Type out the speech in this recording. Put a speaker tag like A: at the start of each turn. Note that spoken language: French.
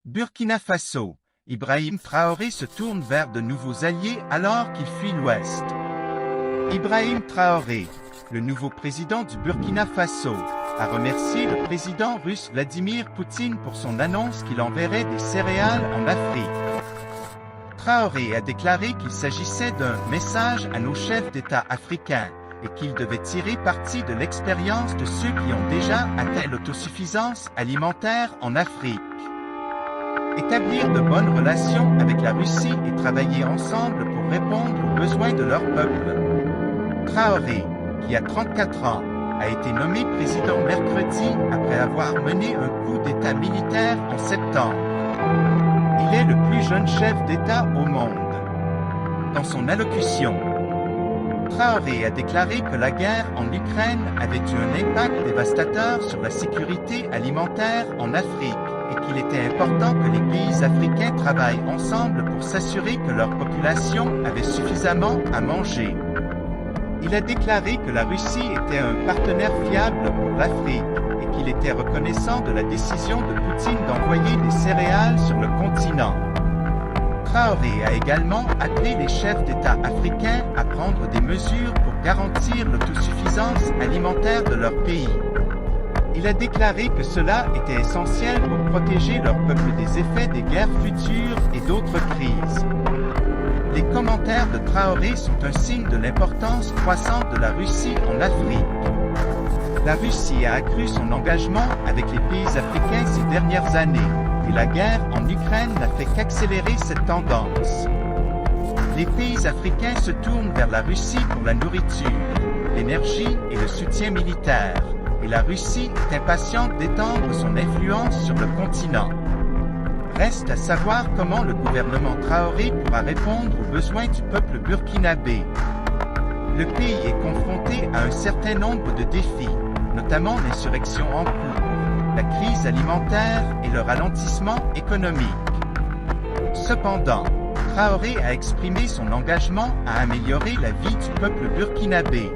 A: Burkina Faso, Ibrahim Traoré se tourne vers de nouveaux alliés alors qu'il fuit l'Ouest. Ibrahim Traoré, le nouveau président du Burkina Faso, a remercié le président russe Vladimir Poutine pour son annonce qu'il enverrait des céréales en Afrique. Traoré a déclaré qu'il s'agissait d'un « message à nos chefs d'État africains » et qu'ils devaient tirer parti de l'expérience de ceux qui ont déjà atteint l'autosuffisance alimentaire en Afrique. Établir de bonnes relations avec la Russie et travailler ensemble pour répondre aux besoins de leur peuple. Traoré, qui a 34 ans, a été nommé président mercredi après avoir mené un coup d'État militaire en septembre. Il est le plus jeune chef d'État au monde. Dans son allocution, Traoré a déclaré que la guerre en Ukraine avait eu un impact dévastateur sur la sécurité alimentaire en Afrique et qu'il était important que les pays africains travaillent ensemble pour s'assurer que leur population avait suffisamment à manger. Il a déclaré que la Russie était un partenaire fiable pour l'Afrique et qu'il était reconnaissant de la décision de Poutine d'envoyer des céréales sur le continent. Traoré a également appelé les chefs d'État africains à prendre des mesures pour garantir l'autosuffisance alimentaire de leur pays. Il a déclaré que cela était essentiel pour protéger leur peuple des effets des guerres futures et d'autres crises. Les commentaires de Traoré sont un signe de l'importance croissante de la Russie en Afrique. La Russie a accru son engagement avec les pays africains ces dernières années, et la guerre en Ukraine n'a fait qu'accélérer cette tendance. Les pays africains se tournent vers la Russie pour la nourriture, l'énergie et le soutien militaire, et la Russie est impatiente d'étendre son influence sur le continent. Reste à savoir comment le gouvernement Traoré pourra répondre aux besoins du peuple burkinabé. Le pays est confronté à un certain nombre de défis, notamment l'insurrection en cours, la crise alimentaire et le ralentissement économique. Cependant, Traoré a exprimé son engagement à améliorer la vie du peuple burkinabé.